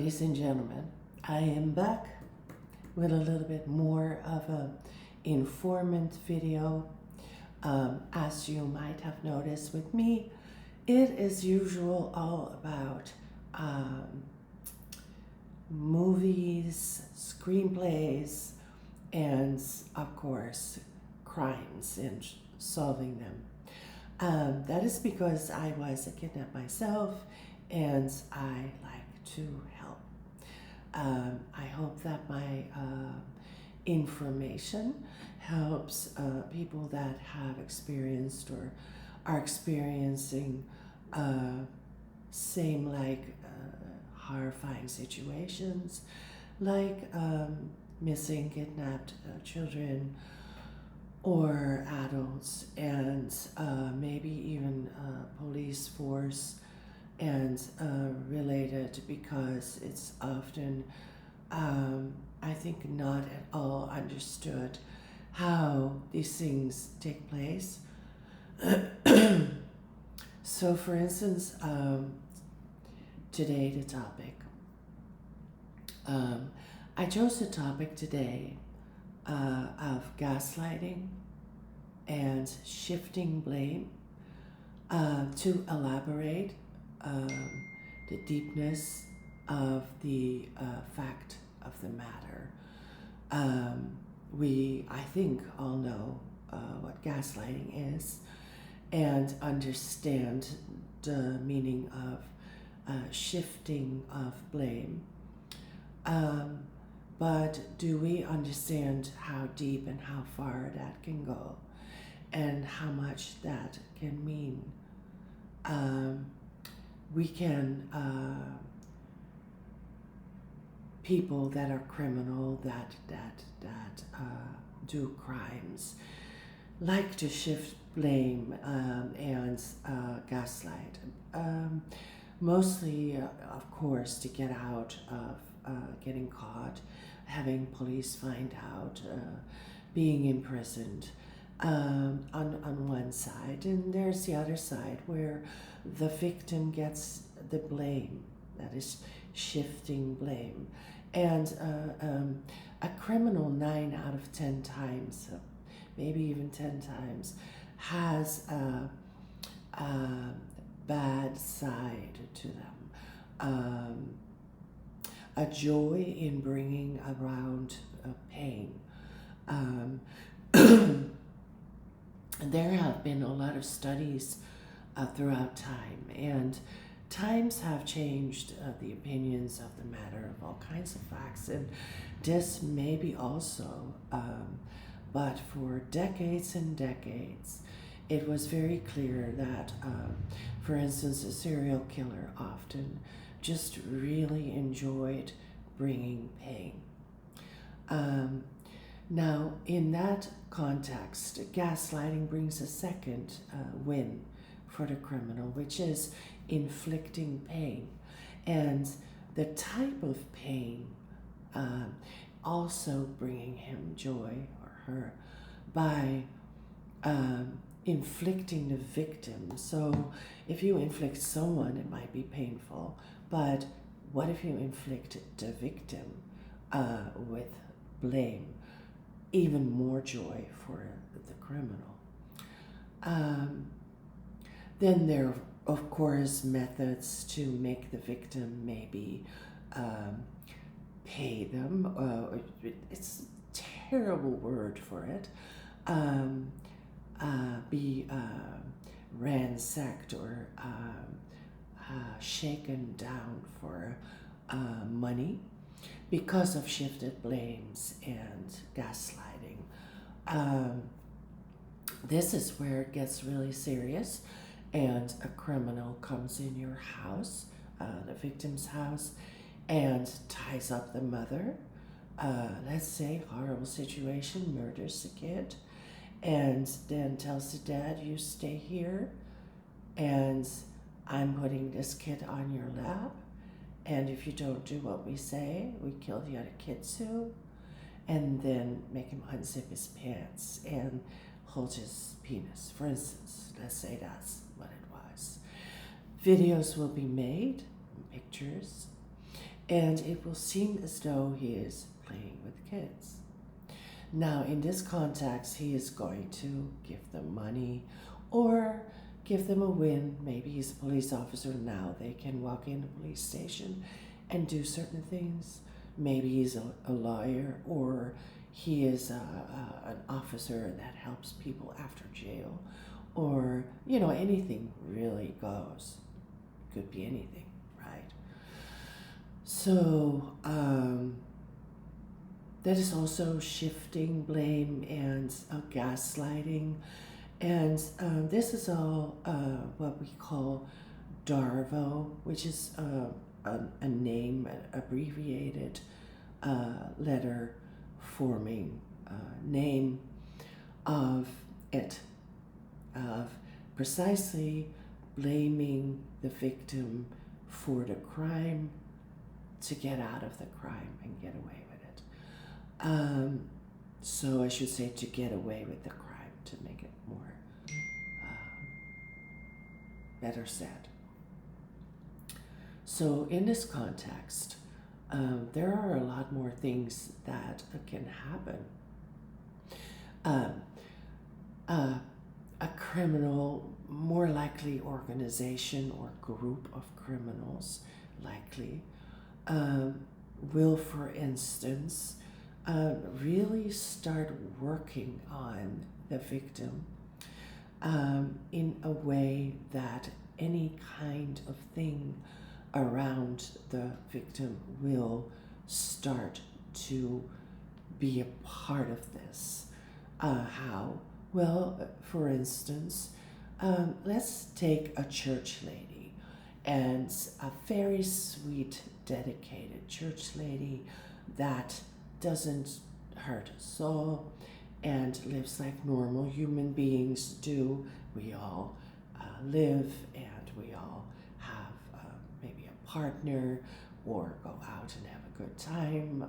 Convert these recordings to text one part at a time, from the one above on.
Ladies and gentlemen, I am back with a little bit more of a informant video. As you might have noticed with me, it is usual all about movies, screenplays, and of course, crimes and solving them. That is because I was a kidnapper myself and I like to help. I hope that my information helps people that have experienced or are experiencing same horrifying situations like missing, kidnapped children or adults, and maybe even police force, and related, because it's often, I think, not at all understood how these things take place. So, for instance, today the topic. I chose the topic today of gaslighting and shifting blame to elaborate the deepness of the fact of the matter. We, I think, all know what gaslighting is and understand the meaning of shifting of blame. But do we understand how deep and how far that can go and how much that can mean? We can, people that are criminal, that do crimes, like to shift blame and gaslight. Mostly, of course, to get out of getting caught, having police find out, being imprisoned on one side. And there's the other side where the victim gets the blame, that is shifting blame. And a criminal 9 out of 10 times, maybe even 10 times, has a bad side to them. A joy in bringing around pain. There have been a lot of studies throughout time, and times have changed the opinions of the matter of all kinds of facts, and this maybe also, but for decades and decades, it was very clear that, for instance, a serial killer often just really enjoyed bringing pain. Now, in that context, gaslighting brings a second win for the criminal, which is inflicting pain. And the type of pain also bringing him joy, or her, by inflicting the victim. So if you inflict someone, it might be painful, but what if you inflict the victim with blame? Even more joy for the criminal. Then there are, of course, methods to make the victim maybe pay them. It's a terrible word for it. Be ransacked or shaken down for money because of shifted blames and gaslighting. This is where it gets really serious, and a criminal comes in your house, the victim's house, and ties up the mother. Let's say, horrible situation, murders the kid, and then tells the dad, you stay here, and I'm putting this kid on your lap, and if you don't do what we say, we kill the other kid too. And then make him unzip his pants and hold his penis, for instance. Let's say that's what it was. Videos will be made, pictures, and it will seem as though he is playing with kids. Now, in this context, he is going to give them money or give them a win. Maybe he's a police officer now. They can walk in a police station and do certain things. Maybe he's a lawyer, or he is an officer that helps people after jail, or, anything really goes. Could be anything, right? So, that is also shifting blame and gaslighting. And this is all what we call Darvo, which is a name, an abbreviated letter forming name of it, of precisely blaming the victim for the crime to get out of the crime and get away with it. So I should say to get away with the crime, to make it more better said. So in this context, there are a lot more things that can happen. A criminal, more likely organization or group of criminals, likely, will, for instance, really start working on the victim in a way that any kind of thing around the victim will start to be a part of this. How? Well, for instance, let's take a church lady, and a very sweet, dedicated church lady that doesn't hurt a soul and lives like normal human beings do. We all live, and we all have maybe a partner, or go out and have a good time,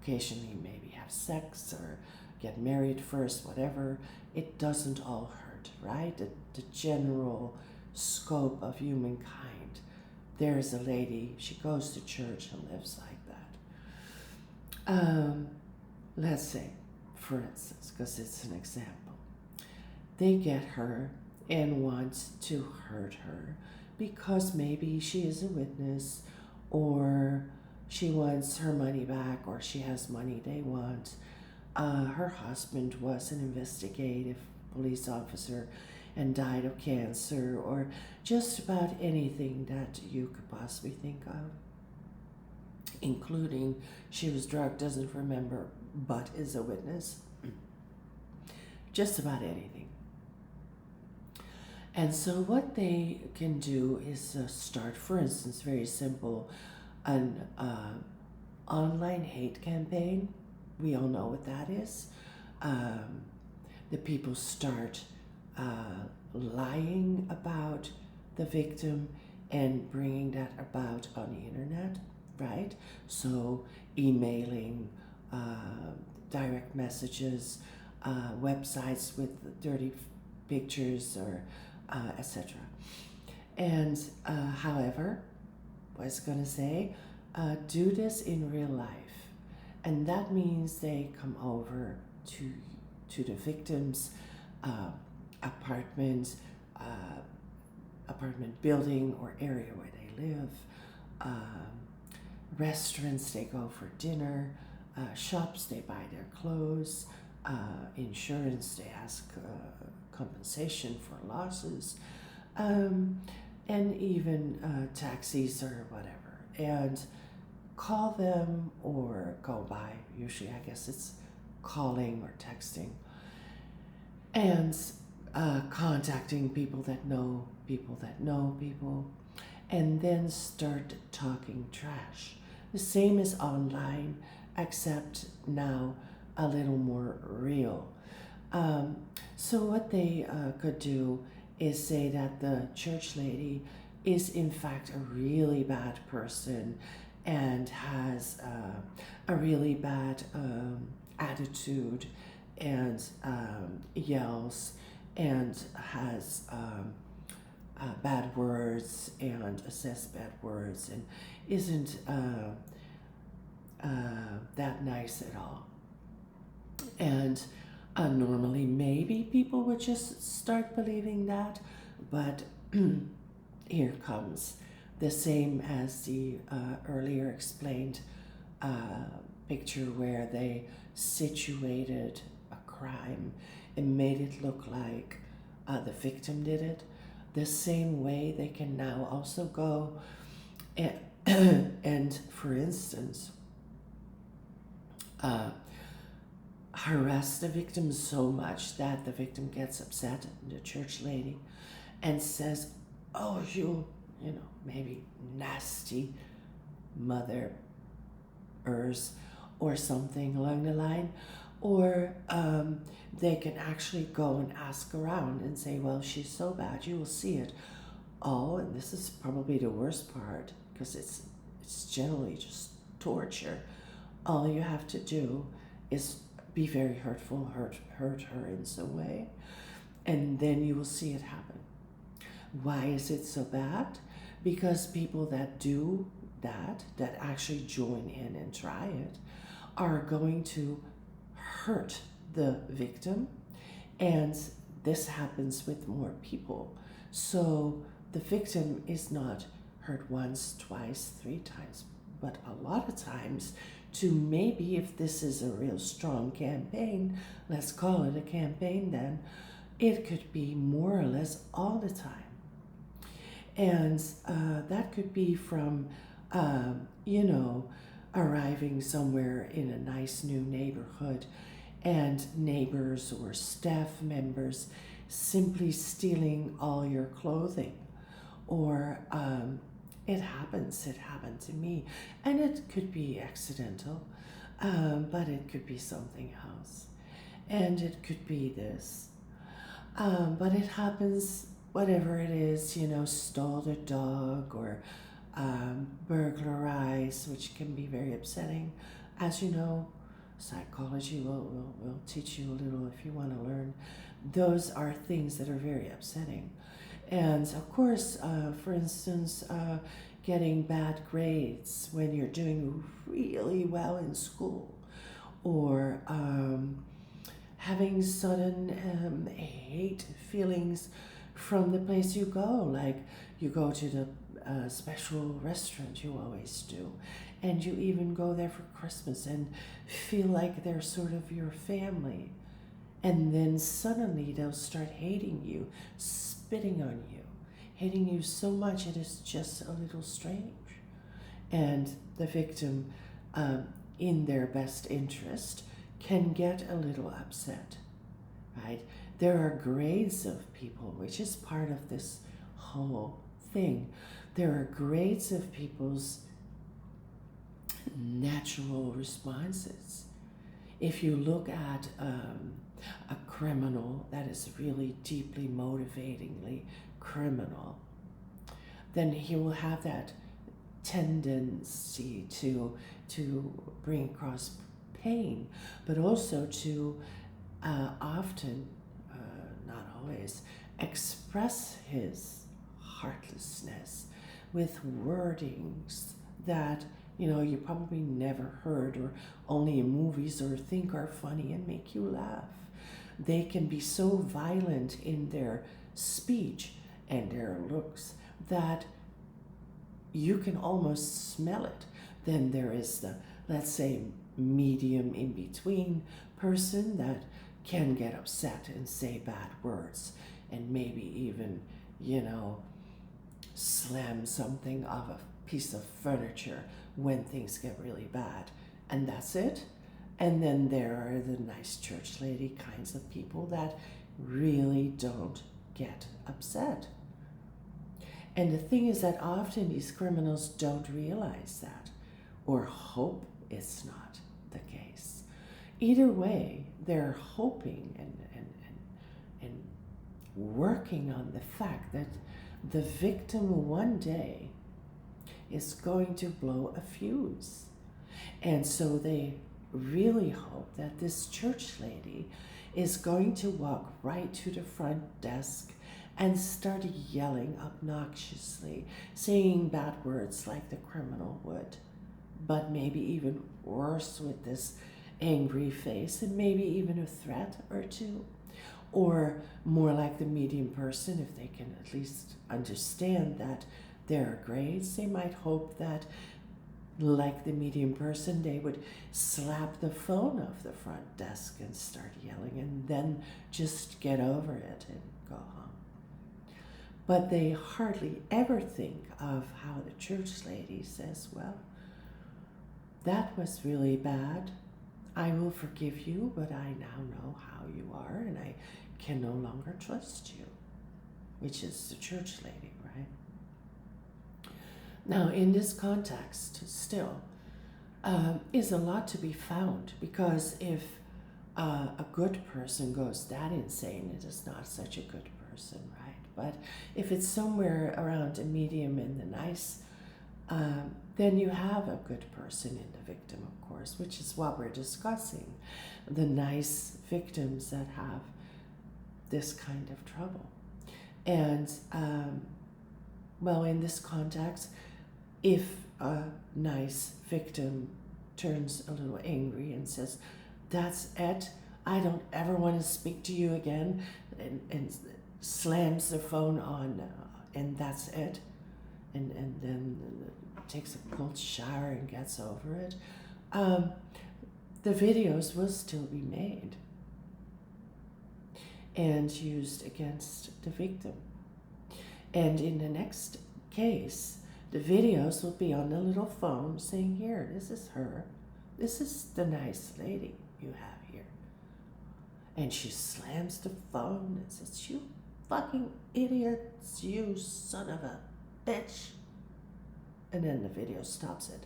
occasionally maybe have sex or get married first, whatever. It doesn't all hurt, right? The general scope of humankind. There's a lady, she goes to church and lives like that. Let's say, for instance, because it's an example, they get her and want to hurt her because maybe she is a witness, or she wants her money back, or she has money they want. Her husband was an investigative police officer and died of cancer, or just about anything that you could possibly think of, including she was drugged, doesn't remember, but is a witness. Just about anything. And so what they can do is start, for instance, very simple, an online hate campaign. We all know what that is. The people start lying about the victim and bringing that about on the internet, right? So emailing, direct messages, websites with dirty pictures, or etc. And however, what I was going to say, do this in real life. And that means they come over to the victim's apartment building or area where they live, restaurants they go for dinner, shops they buy their clothes, insurance they ask compensation for losses, and even taxis or whatever. And call them or go by. Usually, I guess it's calling or texting, and contacting people that know people that know people, and then start talking trash. The same as online, except now a little more real. So what they could do is say that the church lady is in fact a really bad person and has a really bad attitude, and yells, and has bad words and says bad words and isn't that nice at all. And normally, maybe people would just start believing that, but here comes the same as the earlier explained picture where they situated a crime and made it look like the victim did it. The same way they can now also go and, and for instance, harass the victim so much that the victim gets upset, the church lady, and says, "Oh, you know, maybe nasty mother or something along the line." Or they can actually go and ask around and say, "Well, she's so bad, you will see it." Oh, and this is probably the worst part because it's generally just torture. All you have to do is be very hurtful, hurt her in some way, and then you will see it happen. Why is it so bad? Because people that do that actually join in and try it, are going to hurt the victim, and this happens with more people. So the victim is not hurt once, twice, 3 times, but a lot of times, to maybe, if this is a real strong campaign, let's call it a campaign then, it could be more or less all the time. And that could be from, arriving somewhere in a nice new neighborhood and neighbors or staff members simply stealing all your clothing. Or it happened to me. And it could be accidental, but it could be something else. And it could be this. But it happens, whatever it is, stole the dog or burglarize, which can be very upsetting. As you know, psychology will teach you a little if you want to learn. Those are things that are very upsetting. And of course, for instance, getting bad grades when you're doing really well in school, or having sudden hate feelings from the place you go, like you go to the special restaurant you always do, and you even go there for Christmas and feel like they're sort of your family, and then suddenly they'll start hating you, spitting on you, hating you so much it is just a little strange. And the victim, in their best interest, can get a little upset, right? There are grades of people, which is part of this whole thing. There are grades of people's natural responses. If you look at a criminal that is really deeply motivatingly criminal, then he will have that tendency to bring across pain, but also to often, not always, express his heartlessness with wordings that you probably never heard or only in movies or think are funny and make you laugh. They can be so violent in their speech and their looks that you can almost smell it. Then there is the, let's say, medium in between person that can get upset and say bad words and maybe even, slam something off a piece of furniture when things get really bad. And that's it. And then there are the nice church lady kinds of people that really don't get upset. And the thing is that often these criminals don't realize that, or hope it's not the case. Either way, they're hoping and working on the fact that the victim one day is going to blow a fuse. And so they really hope that this church lady is going to walk right to the front desk and start yelling obnoxiously, saying bad words like the criminal would, but maybe even worse with this angry face and maybe even a threat or two. Or more like the medium person, if they can at least understand that there are grades, they might hope that, like the medium person, they would slap the phone off the front desk and start yelling and then just get over it and go home. But they hardly ever think of how the church lady says, well, that was really bad. I will forgive you, but I now know how you are and I can no longer trust you, which is the church lady, right? Now, in this context, still, is a lot to be found, because if a good person goes that insane, it is not such a good person, right? But if it's somewhere around a medium and the nice, then you have a good person in the victim, of course, which is what we're discussing, the nice victims that have this kind of trouble. And, well, in this context, if a nice victim turns a little angry and says, that's it, I don't ever want to speak to you again, and slams the phone on, and that's it, and then takes a cold shower and gets over it, the videos will still be made and used against the victim. And in the next case, the videos will be on the little phone saying, here, this is her. This is the nice lady you have here. And she slams the phone and says, you fucking idiots, you son of a bitch. And then the video stops it.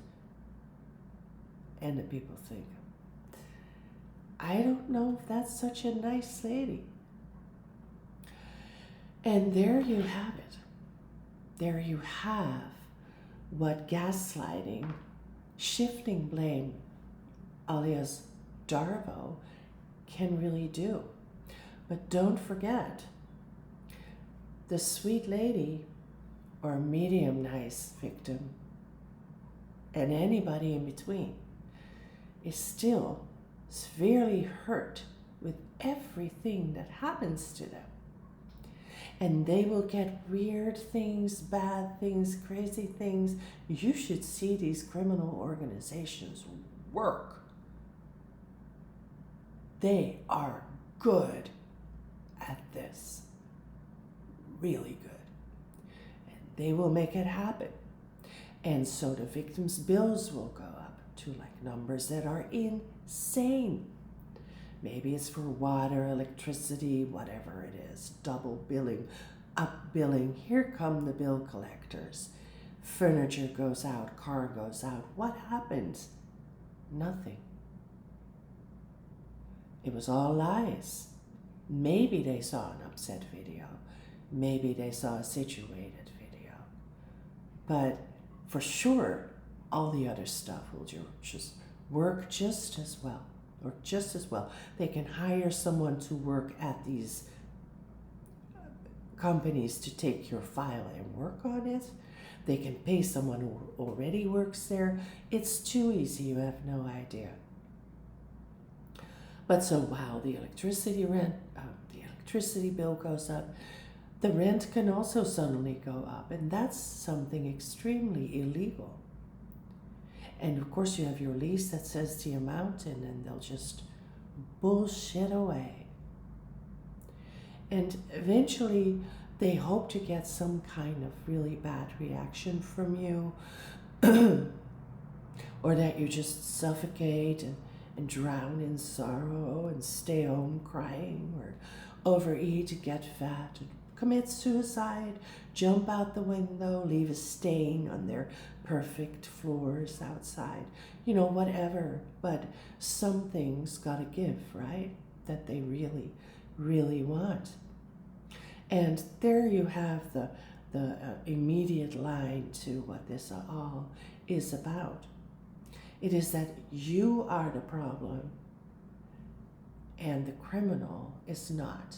And the people think, I don't know if that's such a nice lady. And there you have it. There you have what gaslighting, shifting blame, alias Darvo, can really do. But don't forget, the sweet lady or medium nice victim and anybody in between is still severely hurt with everything that happens to them. And they will get weird things, bad things, crazy things. You should see these criminal organizations work. They are good at this. Really good. And they will make it happen. And so the victims' bills will go up to like numbers that are insane. Maybe it's for water, electricity, whatever it is, double billing, up billing. Here come the bill collectors. Furniture goes out, car goes out. What happens? Nothing. It was all lies. Maybe they saw an upset video. Maybe they saw a situated video. But for sure, all the other stuff will just work just as well. Or just as well. They can hire someone to work at these companies to take your file and work on it. They can pay someone who already works there. It's too easy, you have no idea. But so while the electricity bill goes up, the rent can also suddenly go up, and that's something extremely illegal. And of course you have your lease that says the amount, and then they'll just bullshit away. And eventually they hope to get some kind of really bad reaction from you, or that you just suffocate and drown in sorrow and stay home crying, or overeat, get fat, and commit suicide, jump out the window, leave a stain on their perfect floors outside, you know, whatever. But something's gotta give, right? That they really, really want. And there you have the immediate line to what this all is about. It is that you are the problem and the criminal is not.